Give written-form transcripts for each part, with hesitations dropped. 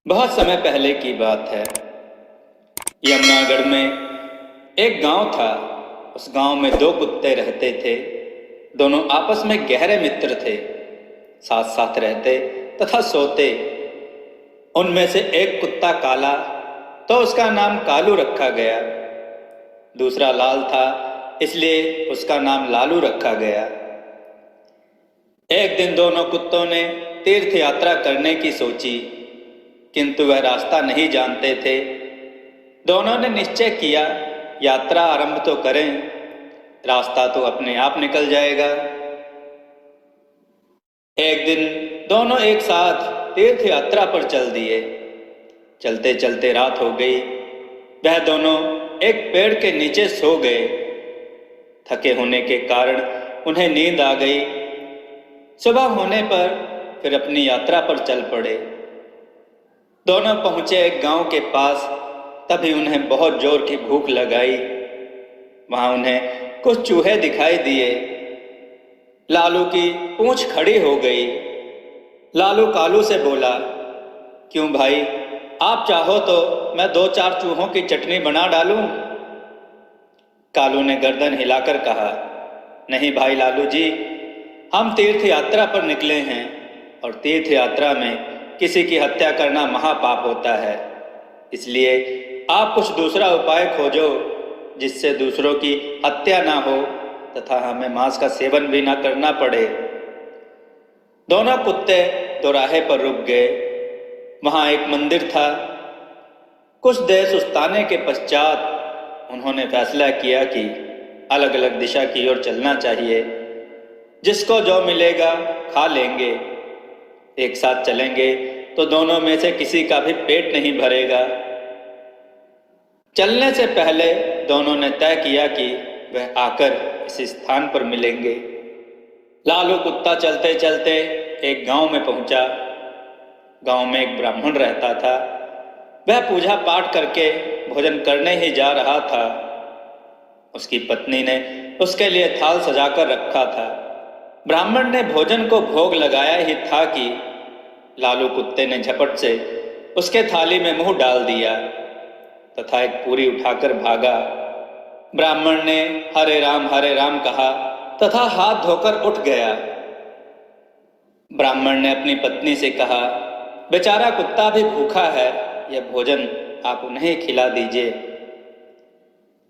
बहुत समय पहले की बात है। यमुनागढ़ में एक गांव था। उस गांव में दो कुत्ते रहते थे। दोनों आपस में गहरे मित्र थे। साथ साथ रहते तथा सोते। उनमें से एक कुत्ता काला, तो उसका नाम कालू रखा गया। दूसरा लाल था, इसलिए उसका नाम लालू रखा गया। एक दिन दोनों कुत्तों ने तीर्थ यात्रा करने की सोची, किंतु वह रास्ता नहीं जानते थे। दोनों ने निश्चय किया, यात्रा आरंभ तो करें, रास्ता तो अपने आप निकल जाएगा। एक दिन दोनों एक साथ तीर्थ यात्रा पर चल दिए। चलते चलते रात हो गई। वह दोनों एक पेड़ के नीचे सो गए। थके होने के कारण उन्हें नींद आ गई। सुबह होने पर फिर अपनी यात्रा पर चल पड़े। दोनों पहुंचे एक गांव के पास। तभी उन्हें बहुत जोर की भूख लगाई। वहां उन्हें कुछ चूहे दिखाई दिए। लालू की पूंछ खड़ी हो गई। लालू कालू से बोला, क्यों भाई, आप चाहो तो मैं दो चार चूहों की चटनी बना डालूं? कालू ने गर्दन हिलाकर कहा, नहीं भाई लालू जी, हम तीर्थ यात्रा पर निकले हैं और तीर्थ यात्रा में किसी की हत्या करना महापाप होता है। इसलिए आप कुछ दूसरा उपाय खोजो जिससे दूसरों की हत्या ना हो तथा हमें मांस का सेवन भी ना करना पड़े। दोनों कुत्ते दोराहे पर रुक गए। वहां एक मंदिर था। कुछ देर सुस्ताने के पश्चात उन्होंने फैसला किया कि अलग अलग दिशा की ओर चलना चाहिए। जिसको जो मिलेगा खा लेंगे। एक साथ चलेंगे तो दोनों में से किसी का भी पेट नहीं भरेगा। चलने से पहले दोनों ने तय किया कि वह आकर इस स्थान पर मिलेंगे। लालू कुत्ता चलते चलते एक गांव में पहुंचा। गांव में एक ब्राह्मण रहता था। वह पूजा पाठ करके भोजन करने ही जा रहा था। उसकी पत्नी ने उसके लिए थाल सजाकर रखा था। ब्राह्मण ने भोजन को भोग लगाया ही था कि लालू कुत्ते ने झपट से उसके थाली में मुंह डाल दिया तथा एक पूरी उठाकर भागा। ब्राह्मण ने हरे राम कहा तथा हाथ धोकर उठ गया। ब्राह्मण ने अपनी पत्नी से कहा, बेचारा कुत्ता भी भूखा है, यह भोजन आप उन्हें खिला दीजिए।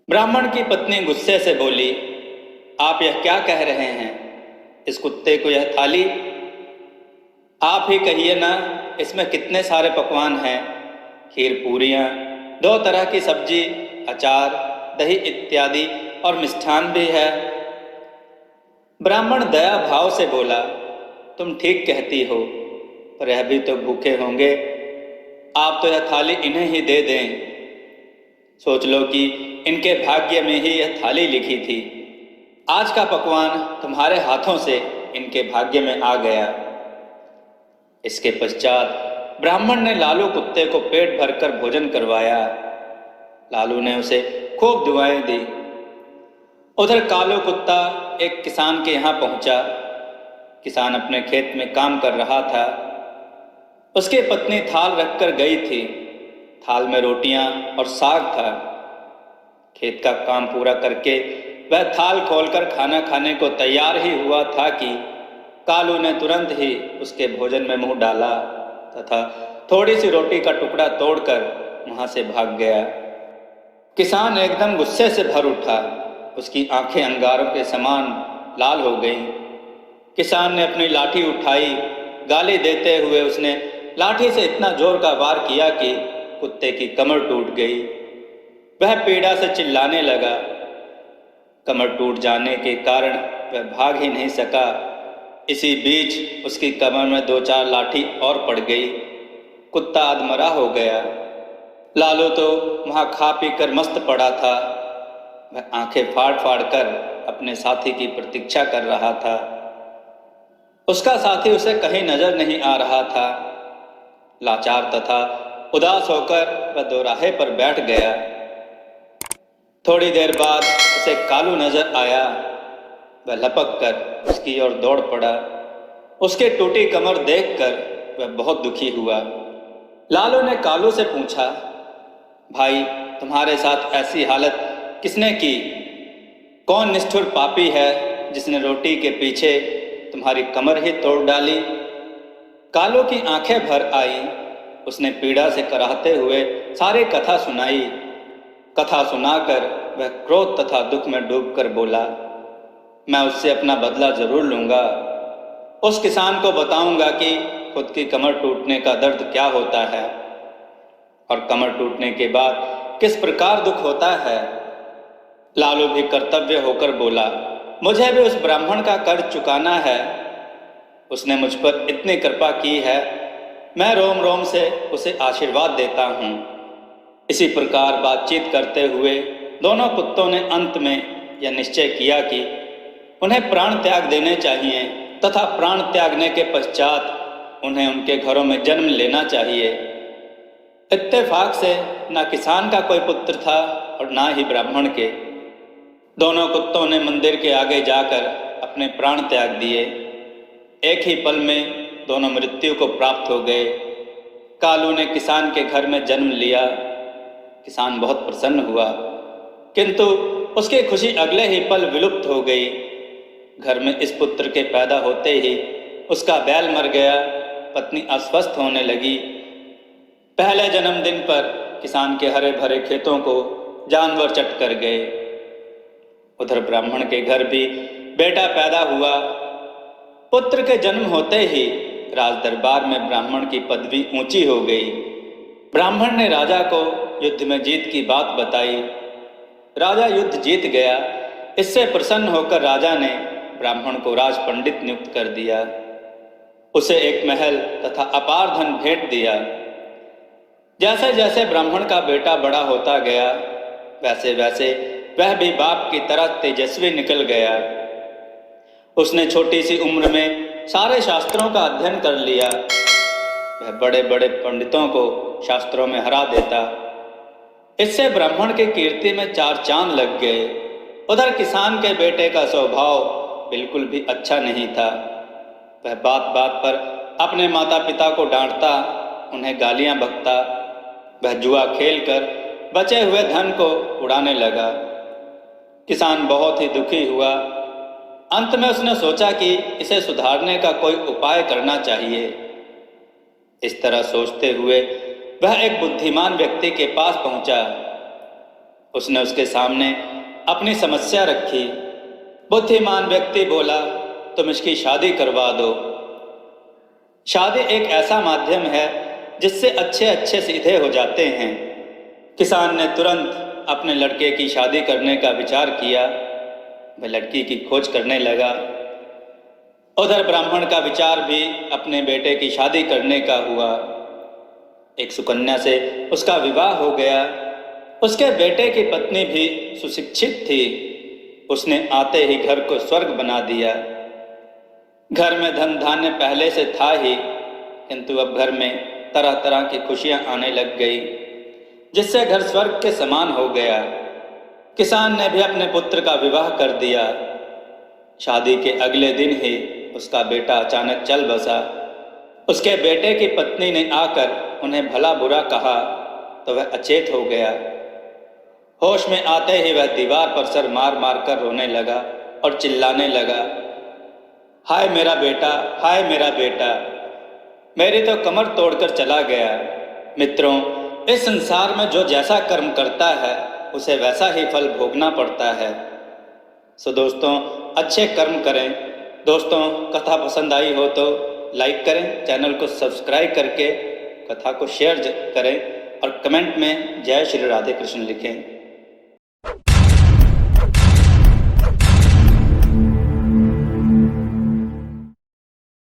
ब्राह्मण की पत्नी गुस्से से बोली, आप यह क्या कह रहे हैं? इस कुत्ते को यह थाली? आप ही कहिए ना, इसमें कितने सारे पकवान हैं। खीर पूरियां, दो तरह की सब्जी, अचार, दही इत्यादि और मिष्ठान भी है। ब्राह्मण दया भाव से बोला, तुम ठीक कहती हो, पर यह भी तो भूखे होंगे। आप तो यह थाली इन्हें ही दे दें। सोच लो कि इनके भाग्य में ही यह थाली लिखी थी। आज का पकवान तुम्हारे हाथों से इनके भाग्य में आ गया। इसके पश्चात ब्राह्मण ने लालू कुत्ते को पेट भरकर भोजन करवाया। लालू ने उसे खूब दुआएं दी। उधर कालू कुत्ता एक किसान के यहाँ पहुंचा। किसान अपने खेत में काम कर रहा था। उसकी पत्नी थाल रखकर गई थी। थाल में रोटियां और साग था। खेत का काम पूरा करके वह थाल खोलकर खाना खाने को तैयार ही हुआ था कि कालू ने तुरंत ही उसके भोजन में मुंह डाला तथा थोड़ी सी रोटी का टुकड़ा तोड़कर वहां से भाग गया। किसान एकदम गुस्से से भर उठा। उसकी आंखें अंगारों के समान लाल हो गईं। किसान ने अपनी लाठी उठाई। गाली देते हुए उसने लाठी से इतना जोर का वार किया कि कुत्ते की कमर टूट गई। वह पीड़ा से चिल्लाने लगा। कमर टूट जाने के कारण वह भाग ही नहीं सका। इसी बीच उसकी कमर में दो चार लाठी और पड़ गई। कुत्ता अधमरा हो गया। लालू तो वहां खा पी कर मस्त पड़ा था। वह आंखें फाड़ फाड़ कर अपने साथी की प्रतीक्षा कर रहा था। उसका साथी उसे कहीं नजर नहीं आ रहा था। लाचार तथा उदास होकर वह दोराहे पर बैठ गया। थोड़ी देर बाद उसे कालू नजर आया। वह लपक कर उसकी ओर दौड़ पड़ा। उसकी टूटी कमर देखकर वह बहुत दुखी हुआ। लालू ने कालू से पूछा, भाई तुम्हारे साथ ऐसी हालत किसने की? कौन निष्ठुर पापी है जिसने रोटी के पीछे तुम्हारी कमर ही तोड़ डाली? कालू की आंखें भर आई। उसने पीड़ा से कराहते हुए सारी कथा सुनाई। कथा सुनाकर वह क्रोध तथा दुख में डूबकर बोला, मैं उससे अपना बदला जरूर लूंगा। उस किसान को बताऊंगा कि खुद की कमर टूटने का दर्द क्या होता है और कमर टूटने के बाद किस प्रकार दुख होता है। लालू भी कर्तव्य होकर बोला, मुझे भी उस ब्राह्मण का कर्ज चुकाना है। उसने मुझ पर इतनी कृपा की है, मैं रोम रोम से उसे आशीर्वाद देता हूँ। इसी प्रकार बातचीत करते हुए दोनों पुत्रों ने अंत में यह निश्चय किया कि उन्हें प्राण त्याग देने चाहिए तथा प्राण त्यागने के पश्चात उन्हें उनके घरों में जन्म लेना चाहिए। इत्तेफाक से न किसान का कोई पुत्र था और ना ही ब्राह्मण के। दोनों कुत्तों ने मंदिर के आगे जाकर अपने प्राण त्याग दिए। एक ही पल में दोनों मृत्यु को प्राप्त हो गए। कालू ने किसान के घर में जन्म लिया। किसान बहुत प्रसन्न हुआ, किंतु उसकी खुशी अगले ही पल विलुप्त हो गई। घर में इस पुत्र के पैदा होते ही उसका बैल मर गया। पत्नी अस्वस्थ होने लगी। पहले जन्मदिन पर किसान के हरे भरे खेतों को जानवर चट कर गए। उधर ब्राह्मण के घर भी बेटा पैदा हुआ। पुत्र के जन्म होते ही राज दरबार में ब्राह्मण की पदवी ऊंची हो गई। ब्राह्मण ने राजा को युद्ध में जीत की बात बताई। राजा युद्ध जीत गया। इससे प्रसन्न होकर राजा ने ब्राह्मण को राज पंडित नियुक्त कर दिया। उसे एक महल तथा अपार धन भेंट दिया। जैसे जैसे ब्राह्मण का बेटा बड़ा होता गया, वैसे वैसे वह भी बाप की तरह तेजस्वी निकल गया। उसने छोटी सी उम्र में सारे शास्त्रों का अध्ययन कर लिया। वह बड़े बड़े पंडितों को शास्त्रों में हरा देता। इससे ब्राह्मण की कीर्ति में चार चांद लग गए। उधर किसान के बेटे का स्वभाव बिल्कुल भी अच्छा नहीं था। वह बात बात पर अपने माता पिता को डांटता, उन्हें गालियां बकता। वह जुआ खेलकर बचे हुए धन को उड़ाने लगा। किसान बहुत ही दुखी हुआ। अंत में उसने सोचा कि इसे सुधारने का कोई उपाय करना चाहिए। इस तरह सोचते हुए वह एक बुद्धिमान व्यक्ति के पास पहुंचा। उसने उसके सामने अपनी समस्या रखी। बुद्धिमान व्यक्ति बोला, तुम इसकी शादी करवा दो। शादी एक ऐसा माध्यम है जिससे अच्छे अच्छे सीधे हो जाते हैं। किसान ने तुरंत अपने लड़के की शादी करने का विचार किया। वह लड़की की खोज करने लगा। उधर ब्राह्मण का विचार भी अपने बेटे की शादी करने का हुआ। एक सुकन्या से उसका विवाह हो गया। उसके बेटे की पत्नी भी सुशिक्षित थी। उसने आते ही घर को स्वर्ग बना दिया। घर में धन धान्य पहले से था ही, किंतु अब घर में तरह तरह की खुशियां आने लग गई, जिससे घर स्वर्ग के समान हो गया। किसान ने भी अपने पुत्र का विवाह कर दिया। शादी के अगले दिन ही उसका बेटा अचानक चल बसा। उसके बेटे की पत्नी ने आकर उन्हें भला बुरा कहा तो वह अचेत हो गया। होश में आते ही वह दीवार पर सर मार मार कर रोने लगा और चिल्लाने लगा, हाय मेरा बेटा, हाय मेरा बेटा, मेरी तो कमर तोड़कर चला गया। मित्रों, इस संसार में जो जैसा कर्म करता है उसे वैसा ही फल भोगना पड़ता है। सो दोस्तों, अच्छे कर्म करें। दोस्तों, कथा पसंद आई हो तो लाइक करें, चैनल को सब्सक्राइब करके कथा को शेयर करें और कमेंट में जय श्री राधे कृष्ण लिखें।